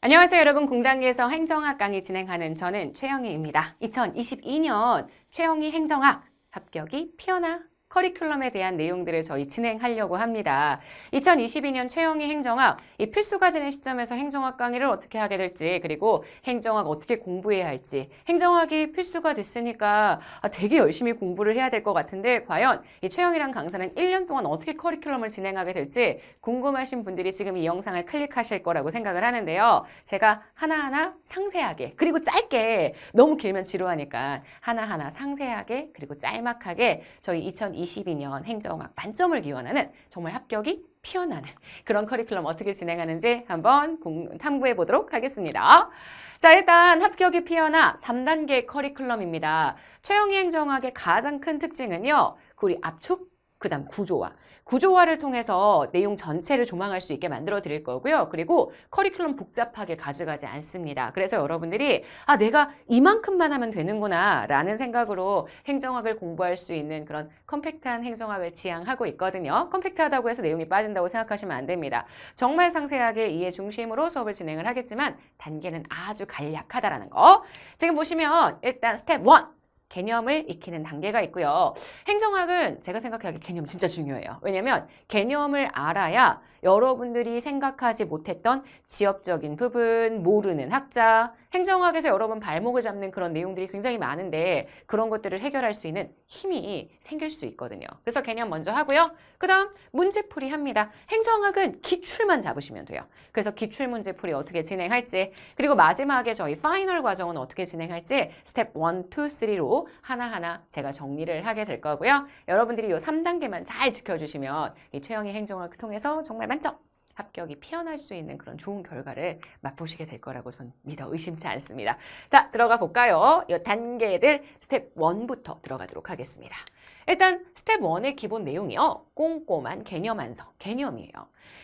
안녕하세요, 여러분. 공단기에서 행정학 강의 진행하는 저는 최영희입니다. 2022년 최영희 행정학 합격이 피어나 커리큘럼에 대한 내용들을 저희 진행하려고 합니다. 2022년 최영희 행정학, 이 필수가 되는 시점에서 행정학 강의를 어떻게 하게 될지, 그리고 행정학 어떻게 공부해야 할지, 행정학이 필수가 됐으니까 되게 열심히 공부를 해야 될 것 같은데 과연 이 최영희란 강사는 1년 동안 어떻게 커리큘럼을 진행하게 될지 궁금하신 분들이 지금 이 영상을 클릭하실 거라고 생각을 하는데요. 제가 하나하나 상세하게, 그리고 짧게, 너무 길면 지루하니까 하나하나 상세하게 그리고 짤막하게 저희 2022년 행정학 만점을 기원하는 정말 합격이 피어나는 그런 커리큘럼 어떻게 진행하는지 한번 탐구해 보도록 하겠습니다. 자, 일단 합격이 피어나 3단계 커리큘럼입니다. 최영희 행정학의 가장 큰 특징은요, 우리 압축, 그 다음 구조화를 통해서 내용 전체를 조망할 수 있게 만들어 드릴 거고요. 그리고 커리큘럼 복잡하게 가져가지 않습니다. 그래서 여러분들이 내가 이만큼만 하면 되는구나 라는 생각으로 행정학을 공부할 수 있는 그런 컴팩트한 행정학을 지향하고 있거든요. 컴팩트하다고 해서 내용이 빠진다고 생각하시면 안 됩니다. 정말 상세하게 이해 중심으로 수업을 진행을 하겠지만 단계는 아주 간략하다라는 거. 지금 보시면 일단 스텝 1. 개념을 익히는 단계가 있고요. 행정학은 제가 생각하기에 개념 진짜 중요해요. 왜냐면 개념을 알아야 여러분들이 생각하지 못했던 지엽적인 부분, 모르는 학자, 행정학에서 여러분 발목을 잡는 그런 내용들이 굉장히 많은데 그런 것들을 해결할 수 있는 힘이 생길 수 있거든요. 그래서 개념 먼저 하고요. 그 다음 문제풀이 합니다. 행정학은 기출만 잡으시면 돼요. 그래서 기출 문제풀이 어떻게 진행할지, 그리고 마지막에 저희 파이널 과정은 어떻게 진행할지 스텝 1, 2, 3로 하나하나 제가 정리를 하게 될 거고요. 여러분들이 이 3단계만 잘 지켜주시면 이 최영희 행정학을 통해서 정말 만점! 합격이 피어날 수 있는 그런 좋은 결과를 맛보시게 될 거라고 전 믿어 의심치 않습니다. 자, 들어가 볼까요? 이 단계들 스텝 1부터 들어가도록 하겠습니다. 일단 스텝 1의 기본 내용이요. 꼼꼼한 개념 완성, 개념이에요.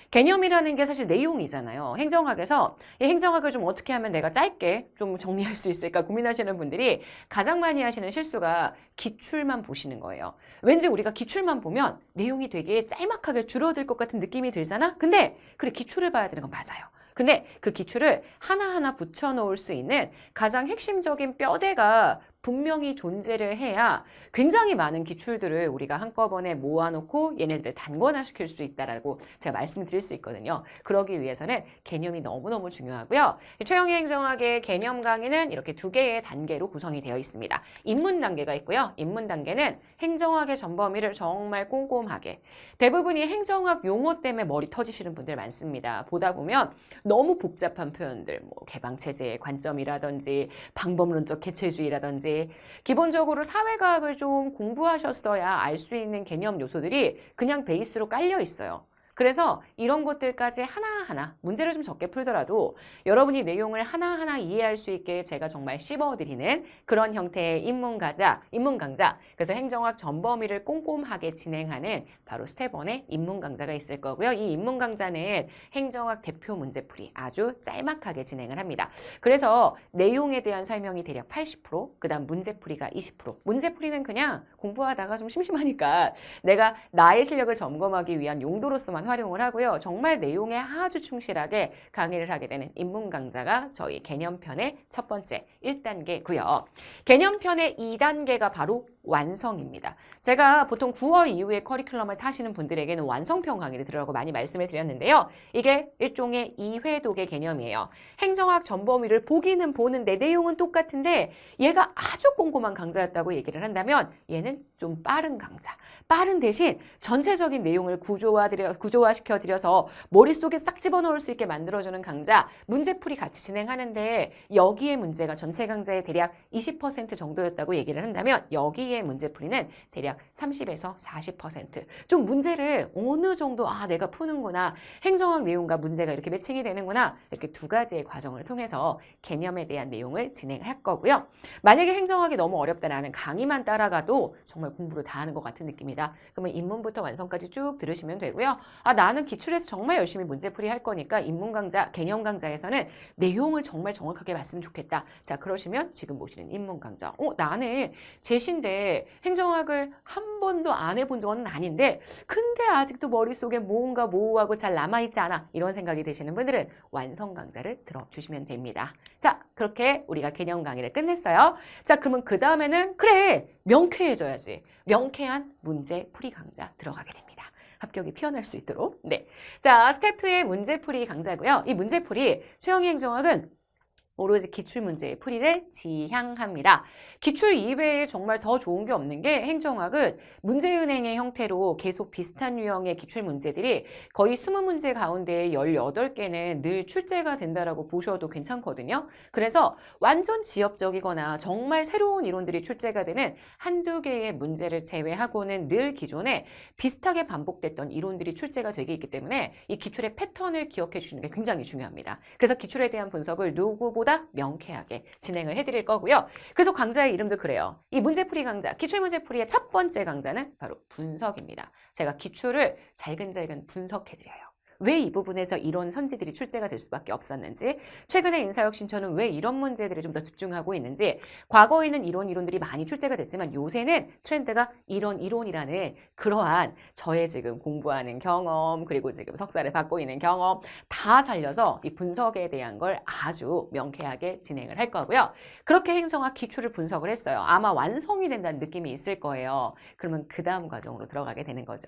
개념이라는 게 사실 내용이잖아요. 행정학에서 이 행정학을 좀 어떻게 하면 내가 짧게 좀 정리할 수 있을까 고민하시는 분들이 가장 많이 하시는 실수가 기출만 보시는 거예요. 왠지 우리가 기출만 보면 내용이 되게 짤막하게 줄어들 것 같은 느낌이 들잖아? 근데 그래, 기출을 봐야 되는 건 맞아요. 근데 그 기출을 하나하나 붙여놓을 수 있는 가장 핵심적인 뼈대가 분명히 존재를 해야 굉장히 많은 기출들을 우리가 한꺼번에 모아놓고 얘네들을 단권화시킬 수 있다라고 제가 말씀드릴 수 있거든요. 그러기 위해서는 개념이 너무너무 중요하고요. 최영희 행정학의 개념 강의는 이렇게 2개의 단계로 구성이 되어 있습니다. 입문 단계가 있고요. 입문 단계는 행정학의 전범위를 정말 꼼꼼하게, 대부분이 행정학 용어 때문에 머리 터지시는 분들 많습니다. 보다 보면 너무 복잡한 표현들, 뭐 개방체제의 관점이라든지 방법론적 개체주의라든지 기본적으로 사회과학을 좀 공부하셨어야 알 수 있는 개념 요소들이 그냥 베이스로 깔려 있어요. 그래서 이런 것들까지 하나하나 문제를 좀 적게 풀더라도 여러분이 내용을 하나하나 이해할 수 있게 제가 정말 씹어드리는 그런 형태의 입문 강좌. 그래서 행정학 전범위를 꼼꼼하게 진행하는 바로 스텝 1의 입문 강좌가 있을 거고요. 이 입문 강좌는 행정학 대표 문제풀이 아주 짤막하게 진행을 합니다. 그래서 내용에 대한 설명이 대략 80%, 그 다음 문제풀이가 20%. 문제풀이는 그냥 공부하다가 좀 심심하니까 내가 나의 실력을 점검하기 위한 용도로서만 활용을 하고요. 정말 내용에 아주 충실하게 강의를 하게 되는 입문 강좌가 저희 개념편의 첫 번째 1단계고요. 개념편의 2단계가 바로 완성입니다. 제가 보통 9월 이후에 커리큘럼을 타시는 분들에게는 완성편 강의를 들으라고 많이 말씀을 드렸는데요. 이게 일종의 2회독의 개념이에요. 행정학 전범위를 보기는 보는데 내용은 똑같은데 얘가 아주 꼼꼼한 강좌였다고 얘기를 한다면 얘는 좀 빠른 강좌. 빠른 대신 전체적인 내용을 구조화시켜드려서 머릿속에 싹 집어넣을 수 있게 만들어주는 강좌. 문제풀이 같이 진행하는데 여기에 문제가 전체 강좌의 대략 20% 정도였다고 얘기를 한다면 여기에 문제풀이는 대략 30에서 40%. 좀 문제를 어느 정도 내가 푸는구나. 행정학 내용과 문제가 이렇게 매칭이 되는구나. 이렇게 2가지의 과정을 통해서 개념에 대한 내용을 진행할 거고요. 만약에 행정학이 너무 어렵다, 나는 강의만 따라가도 정말 공부를 다 하는 것 같은 느낌이다. 그러면 입문부터 완성까지 쭉 들으시면 되고요. 나는 기출에서 정말 열심히 문제풀이 할 거니까 입문 강좌, 개념 강좌에서는 내용을 정말 정확하게 봤으면 좋겠다. 자, 그러시면 지금 보시는 입문 강좌. 나는 제시인데 근데 행정학을 한 번도 안 해본 적은 아닌데 근데 아직도 머릿속에 뭔가 모호하고 잘 남아있지 않아 이런 생각이 드시는 분들은 완성 강좌를 들어주시면 됩니다. 자, 그렇게 우리가 개념 강의를 끝냈어요. 자, 그러면 그 다음에는 그래 명쾌해져야지. 명쾌한 문제풀이 강좌 들어가게 됩니다. 합격이 피어날 수 있도록. 네. 자, 스텝 2의 문제풀이 강좌고요. 이 문제풀이 최영희 행정학은 오로지 기출문제의 풀이를 지향합니다. 기출 이외에 정말 더 좋은 게 없는 게 행정학은 문제은행의 형태로 계속 비슷한 유형의 기출문제들이 거의 20문제 가운데 18개는 늘 출제가 된다라고 보셔도 괜찮거든요. 그래서 완전 지엽적이거나 정말 새로운 이론들이 출제가 되는 한두 개의 문제를 제외하고는 늘 기존에 비슷하게 반복됐던 이론들이 출제가 되게 있기 때문에 이 기출의 패턴을 기억해 주시는 게 굉장히 중요합니다. 그래서 기출에 대한 분석을 누구보다 명쾌하게 진행을 해드릴 거고요. 그래서 강좌의 이름도 그래요. 이 문제풀이 강좌, 기출문제풀이의 첫 번째 강좌는 바로 분석입니다. 제가 기출을 잘근잘근 분석해드려요. 왜 이 부분에서 이런 선지들이 출제가 될 수밖에 없었는지, 최근에 인사혁신처는 왜 이런 문제들에 좀 더 집중하고 있는지, 과거에는 이런 이론들이 많이 출제가 됐지만 요새는 트렌드가 이런 이론이라는 그러한 저의 지금 공부하는 경험, 그리고 지금 석사를 받고 있는 경험 다 살려서 이 분석에 대한 걸 아주 명쾌하게 진행을 할 거고요. 그렇게 행정학 기출을 분석을 했어요. 아마 완성이 된다는 느낌이 있을 거예요. 그러면 그 다음 과정으로 들어가게 되는 거죠.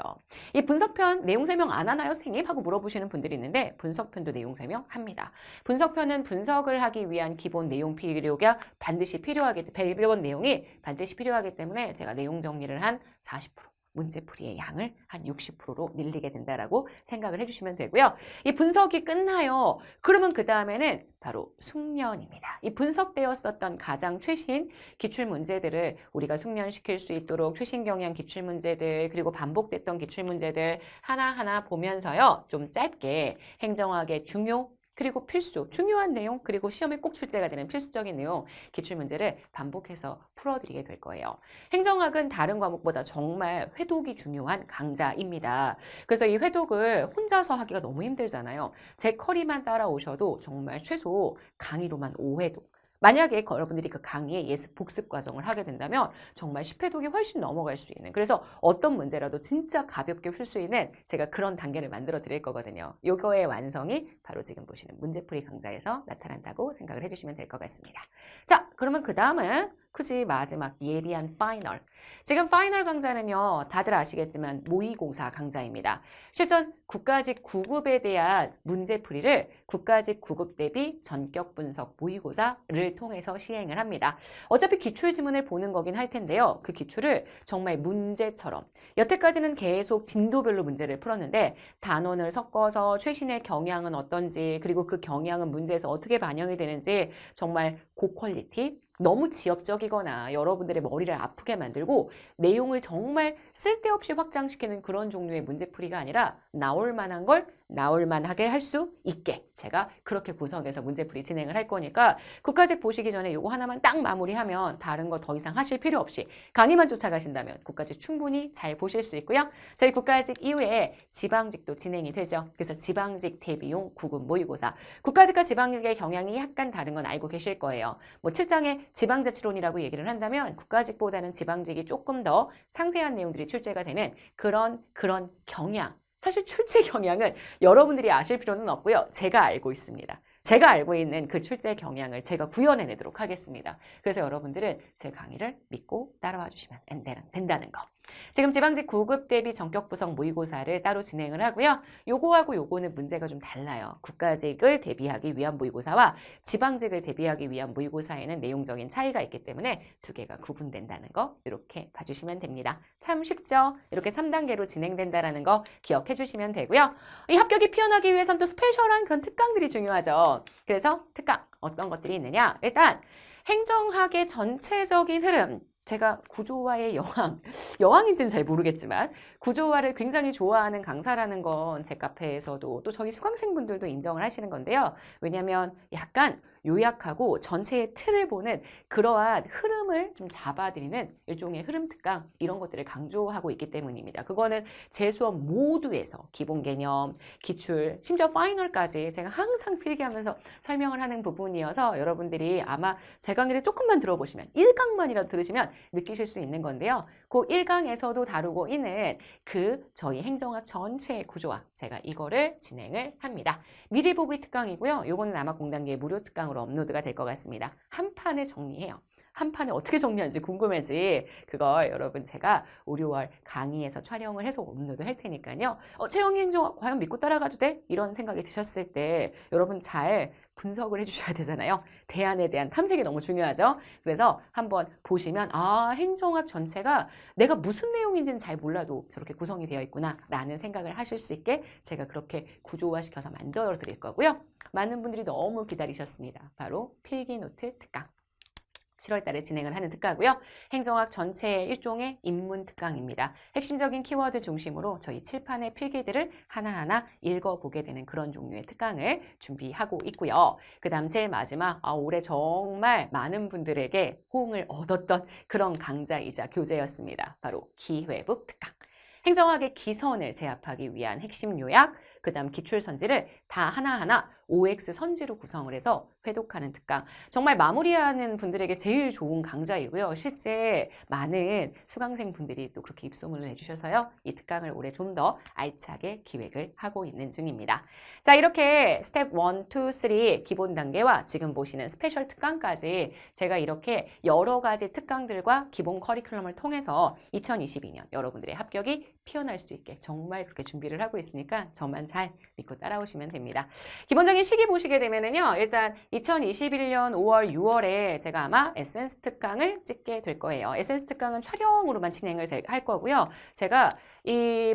이 분석편 내용 설명 안 하나요, 선생님? 하고 물어보시는 분들이 있는데 분석편도 내용 설명합니다. 분석편은 분석을 하기 위한 기본 내용 필요가 반드시 필요하기 기본 내용이 반드시 필요하기 때문에 제가 내용 정리를 한 40%. 문제풀이의 양을 한 60%로 늘리게 된다라고 생각을 해주시면 되고요. 이 분석이 끝나요. 그러면 그 다음에는 바로 숙련입니다. 이 분석되었었던 가장 최신 기출문제들을 우리가 숙련시킬 수 있도록 최신 경향 기출문제들 그리고 반복됐던 기출문제들 하나하나 보면서요. 좀 짧게 행정학의 중요 그리고 필수, 중요한 내용, 그리고 시험에 꼭 출제가 되는 필수적인 내용, 기출문제를 반복해서 풀어드리게 될 거예요. 행정학은 다른 과목보다 정말 회독이 중요한 강좌입니다. 그래서 이 회독을 혼자서 하기가 너무 힘들잖아요. 제 커리만 따라오셔도 정말 최소 강의로만 5회독. 만약에 여러분들이 그 강의에 예습 복습 과정을 하게 된다면 정말 10회독이 훨씬 넘어갈 수 있는 그래서 어떤 문제라도 진짜 가볍게 풀 수 있는 제가 그런 단계를 만들어 드릴 거거든요. 요거의 완성이 바로 지금 보시는 문제풀이 강좌에서 나타난다고 생각을 해주시면 될 것 같습니다. 자, 그러면 그 다음은 굳이 마지막 예리한 파이널. 지금 파이널 강좌는요. 다들 아시겠지만 모의고사 강좌입니다. 실전 국가직 9급에 대한 문제풀이를 국가직 9급 대비 전격 분석 모의고사를 통해서 시행을 합니다. 어차피 기출지문을 보는 거긴 할 텐데요. 그 기출을 정말 문제처럼 여태까지는 계속 진도별로 문제를 풀었는데 단원을 섞어서 최신의 경향은 어떤지 그리고 그 경향은 문제에서 어떻게 반영이 되는지 정말 고퀄리티 너무 지엽적이거나 여러분들의 머리를 아프게 만들고 내용을 정말 쓸데없이 확장시키는 그런 종류의 문제풀이가 아니라 나올 만한 걸 나올 만하게 할 수 있게 제가 그렇게 구성해서 문제풀이 진행을 할 거니까 국가직 보시기 전에 요거 하나만 딱 마무리하면 다른 거 더 이상 하실 필요 없이 강의만 쫓아가신다면 국가직 충분히 잘 보실 수 있고요. 저희 국가직 이후에 지방직도 진행이 되죠. 그래서 지방직 대비용 9급 모의고사 국가직과 지방직의 경향이 약간 다른 건 알고 계실 거예요. 뭐 7장의 지방자치론이라고 얘기를 한다면 국가직보다는 지방직이 조금 더 상세한 내용들이 출제가 되는 그런 경향 사실 출제 경향은 여러분들이 아실 필요는 없고요. 제가 알고 있습니다. 제가 알고 있는 그 출제 경향을 제가 구현해내도록 하겠습니다. 그래서 여러분들은 제 강의를 믿고 따라와 주시면 된다는 거. 지금 지방직 9급 대비 전격분석 모의고사를 따로 진행을 하고요. 요거하고 요거는 문제가 좀 달라요. 국가직을 대비하기 위한 모의고사와 지방직을 대비하기 위한 모의고사에는 내용적인 차이가 있기 때문에 두 개가 구분된다는 거 이렇게 봐주시면 됩니다. 참 쉽죠? 이렇게 3단계로 진행된다는 거 기억해 주시면 되고요. 이 합격이 피어나기 위해서는 또 스페셜한 그런 특강들이 중요하죠. 그래서 특강 어떤 것들이 있느냐? 일단 행정학의 전체적인 흐름 제가 구조화의 여왕인지는 잘 모르겠지만 구조화를 굉장히 좋아하는 강사라는 건 제 카페에서도 또 저희 수강생분들도 인정을 하시는 건데요. 왜냐하면 약간 요약하고 전체의 틀을 보는 그러한 흐름을 좀 잡아드리는 일종의 흐름 특강 이런 것들을 강조하고 있기 때문입니다. 그거는 제 수업 모두에서 기본 개념, 기출, 심지어 파이널까지 제가 항상 필기하면서 설명을 하는 부분이어서 여러분들이 아마 제 강의를 조금만 들어보시면 1강만이라도 들으시면 느끼실 수 있는 건데요. 그 1강에서도 다루고 있는 그 저희 행정학 전체의 구조와 제가 이거를 진행을 합니다. 미리 보기 특강이고요. 요거는 아마 공단기의 무료 특강으로 업로드가 될 것 같습니다. 한 판에 정리해요. 한 판에 어떻게 정리하는지 궁금해지. 그걸 여러분 제가 5, 6월 강의에서 촬영을 해서 업로드 할 테니까요. 최영희 행정학 과연 믿고 따라가도 돼? 이런 생각이 드셨을 때 여러분 잘 분석을 해주셔야 되잖아요. 대안에 대한 탐색이 너무 중요하죠. 그래서 한번 보시면 행정학 전체가 내가 무슨 내용인지는 잘 몰라도 저렇게 구성이 되어 있구나 라는 생각을 하실 수 있게 제가 그렇게 구조화시켜서 만들어 드릴 거고요. 많은 분들이 너무 기다리셨습니다. 바로 필기노트 특강. 7월 달에 진행을 하는 특강이고요. 행정학 전체의 일종의 입문 특강입니다. 핵심적인 키워드 중심으로 저희 칠판의 필기들을 하나하나 읽어보게 되는 그런 종류의 특강을 준비하고 있고요. 그 다음 제일 마지막 올해 정말 많은 분들에게 호응을 얻었던 그런 강좌이자 교재였습니다. 바로 기회북 특강. 행정학의 기선을 제압하기 위한 핵심 요약, 그 다음 기출선지를 다 하나하나 OX 선지로 구성을 해서 회독하는 특강. 정말 마무리하는 분들에게 제일 좋은 강좌이고요. 실제 많은 수강생 분들이 또 그렇게 입소문을 해주셔서요. 이 특강을 올해 좀 더 알차게 기획을 하고 있는 중입니다. 자, 이렇게 스텝 1, 2, 3 기본 단계와 지금 보시는 스페셜 특강까지 제가 이렇게 여러 가지 특강들과 기본 커리큘럼을 통해서 2022년 여러분들의 합격이 피어날 수 있게 정말 그렇게 준비를 하고 있으니까 저만 잘 믿고 따라오시면 됩니다. 기본적인 시기 보시게 되면은요. 일단 2021년 5월, 6월에 제가 아마 에센스 특강을 찍게 될 거예요. 에센스 특강은 촬영으로만 진행을 할 거고요. 제가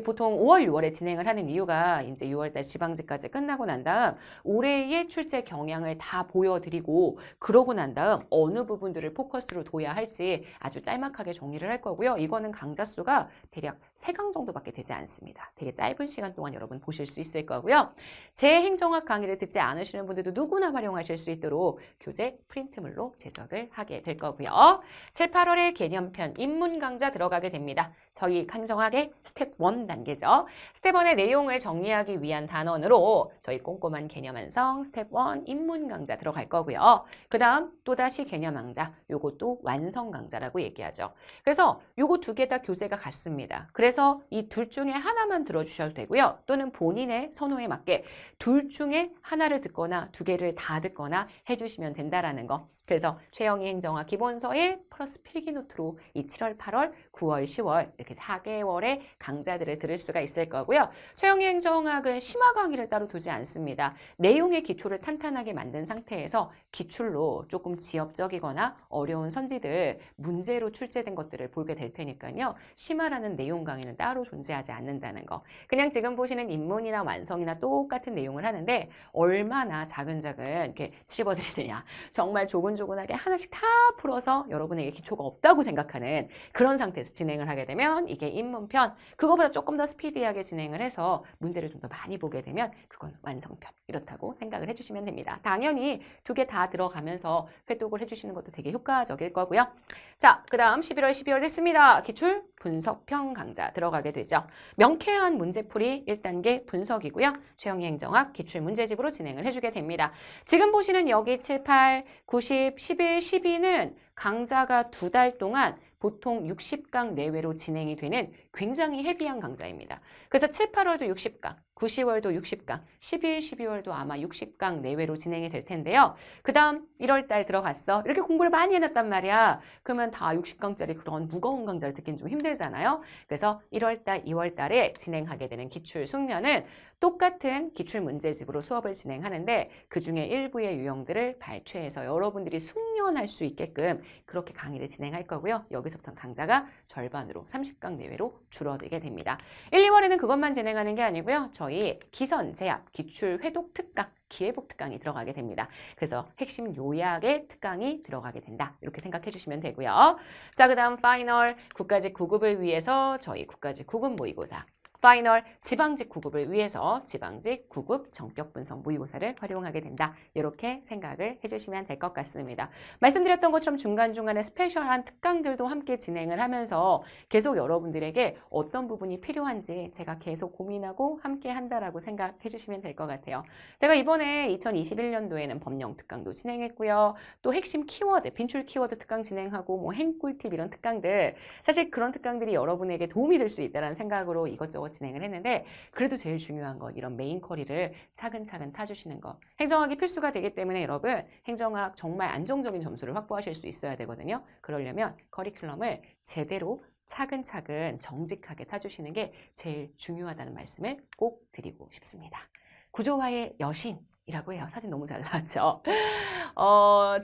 보통 5월, 6월에 진행을 하는 이유가 이제 6월달 지방직까지 끝나고 난 다음 올해의 출제 경향을 다 보여드리고 그러고 난 다음 어느 부분들을 포커스로 둬야 할지 아주 짤막하게 정리를 할 거고요. 이거는 강좌 수가 대략 3강 정도밖에 되지 않습니다. 되게 짧은 시간 동안 여러분 보실 수 있을 거고요. 제 행정학 강의를 듣지 않으시는 분들도 누구나 활용하실 수 있도록 교재 프린트물로 제작을 하게 될 거고요. 7, 8월에 개념편 입문 강좌 들어가게 됩니다. 저희 행정학의 스텝 1 단계죠. 스텝 1의 내용을 정리하기 위한 단원으로 저희 꼼꼼한 개념 완성 스텝 1 입문 강좌 들어갈 거고요. 그 다음 또다시 개념 강좌, 요것도 완성 강좌라고 얘기하죠. 그래서 요거 두 개 다 교재가 같습니다. 그래서 이 둘 중에 하나만 들어주셔도 되고요. 또는 본인의 선호에 맞게 둘 중에 하나를 듣거나 두 개를 다 듣거나 해주시면 된다라는 거. 그래서 최영희 행정학 기본서에 플러스 필기노트로 이 7월, 8월, 9월, 10월 이렇게 4개월의 강좌들을 들을 수가 있을 거고요. 최영희 행정학은 심화 강의를 따로 두지 않습니다. 내용의 기초를 탄탄하게 만든 상태에서 기출로 조금 지엽적이거나 어려운 선지들, 문제로 출제된 것들을 보게 될 테니까요. 심화라는 내용 강의는 따로 존재하지 않는다는 거. 그냥 지금 보시는 입문이나 완성이나 똑같은 내용을 하는데 얼마나 자근자근 이렇게 씹어드리느냐. 정말 조근조근하게 하나씩 다 풀어서 여러분에게 기초가 없다고 생각하는 그런 상태에서 진행을 하게 되면 이게 입문편, 그거보다 조금 더 스피디하게 진행을 해서 문제를 좀 더 많이 보게 되면 그건 완성편 이렇다고 생각을 해주시면 됩니다. 당연히 두 개 다 들어가면서 회독을 해주시는 것도 되게 효과적일 거고요. 자, 그 다음 11월, 12월 됐습니다. 기출 분석편 강좌 들어가게 되죠. 명쾌한 문제풀이 1단계 분석이고요. 최영희 행정학 기출 문제집으로 진행을 해주게 됩니다. 지금 보시는 여기 7, 8, 90, 11, 12는 강좌가 2달 동안 보통 60강 내외로 진행이 되는 굉장히 헤비한 강좌입니다. 그래서 7, 8월도 60강, 9, 10월도 60강, 11, 12월도 아마 60강 내외로 진행이 될 텐데요. 그 다음 1월달 들어갔어. 이렇게 공부를 많이 해놨단 말이야. 그러면 다 60강짜리 그런 무거운 강좌를 듣기는 좀 힘들잖아요. 그래서 1월달, 2월달에 진행하게 되는 기출 숙련은 똑같은 기출 문제집으로 수업을 진행하는데 그중에 일부의 유형들을 발췌해서 여러분들이 숙련할 수 있게끔 그렇게 강의를 진행할 거고요. 여기서부터 강좌가 절반으로 30강 내외로 줄어들게 됩니다. 1, 2월에는 그것만 진행하는 게 아니고요. 저희 기선, 제압, 기출, 회독 특강, 기회복 특강이 들어가게 됩니다. 그래서 핵심 요약의 특강이 들어가게 된다. 이렇게 생각해 주시면 되고요. 자, 그 다음 파이널 국가직 9급을 위해서 저희 국가직 9급 모의고사 파이널 지방직 9급을 위해서 지방직 9급 정격 분석 모의고사를 활용하게 된다. 이렇게 생각을 해주시면 될 것 같습니다. 말씀드렸던 것처럼 중간중간에 스페셜한 특강들도 함께 진행을 하면서 계속 여러분들에게 어떤 부분이 필요한지 제가 계속 고민하고 함께 한다라고 생각해 주시면 될 것 같아요. 제가 이번에 2021년도에는 법령 특강도 진행했고요. 또 핵심 키워드, 빈출 키워드 특강 진행하고 뭐 행꿀팁 이런 특강들, 사실 그런 특강들이 여러분에게 도움이 될 수 있다는 생각으로 이것저것 진행을 했는데, 그래도 제일 중요한 건 이런 메인 쿼리를 차근차근 타주시는 거. 행정학이 필수가 되기 때문에 여러분 행정학 정말 안정적인 점수를 확보하실 수 있어야 되거든요. 그러려면 커리큘럼을 제대로 차근차근 정직하게 타주시는 게 제일 중요하다는 말씀을 꼭 드리고 싶습니다. 구조화의 여신이라고 해요. 사진 너무 잘 나왔죠?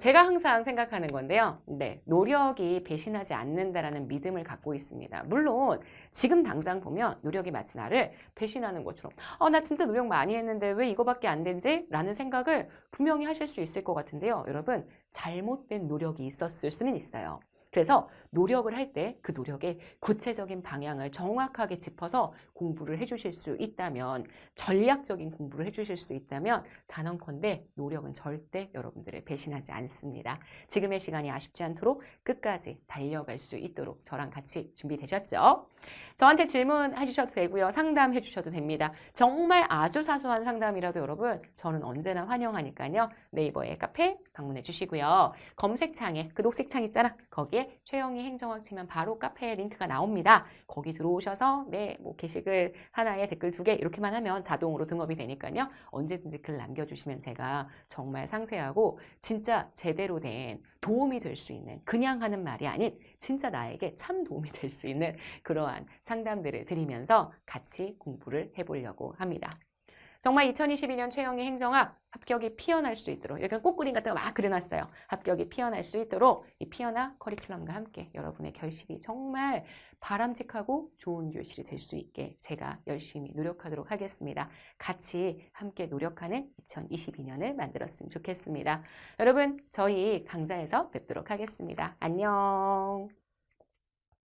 제가 항상 생각하는 건데요. 네, 노력이 배신하지 않는다라는 믿음을 갖고 있습니다. 물론 지금 당장 보면 노력이 마치 나를 배신하는 것처럼 나 진짜 노력 많이 했는데 왜 이거밖에 안 되지? 라는 생각을 분명히 하실 수 있을 것 같은데요. 여러분, 잘못된 노력이 있었을 수는 있어요. 그래서 노력을 할 때 그 노력의 구체적인 방향을 정확하게 짚어서 공부를 해주실 수 있다면, 전략적인 공부를 해주실 수 있다면 단언컨대 노력은 절대 여러분들을 배신하지 않습니다. 지금의 시간이 아쉽지 않도록 끝까지 달려갈 수 있도록 저랑 같이 준비되셨죠? 저한테 질문해 주셔도 되고요. 상담해 주셔도 됩니다. 정말 아주 사소한 상담이라도 여러분 저는 언제나 환영하니까요. 네이버에 카페 방문해 주시고요. 검색창에 그 녹색 창 있잖아. 거기에 최영희 행정학 치면 바로 카페 링크가 나옵니다. 거기 들어오셔서 뭐 게시글 하나에 댓글 2개 이렇게만 하면 자동으로 등업이 되니까요. 언제든지 글 남겨주시면 제가 정말 상세하고 진짜 제대로 된 도움이 될 수 있는, 그냥 하는 말이 아닌 진짜 나에게 참 도움이 될 수 있는 그러한 상담들을 드리면서 같이 공부를 해보려고 합니다. 정말 2022년 최영희 행정학 합격이 피어날 수 있도록, 약간 꽃그림 같은 거 막 그려놨어요. 합격이 피어날 수 있도록 이 피어나 커리큘럼과 함께 여러분의 결실이 정말 바람직하고 좋은 결실이 될 수 있게 제가 열심히 노력하도록 하겠습니다. 같이 함께 노력하는 2022년을 만들었으면 좋겠습니다. 여러분, 저희 강좌에서 뵙도록 하겠습니다. 안녕.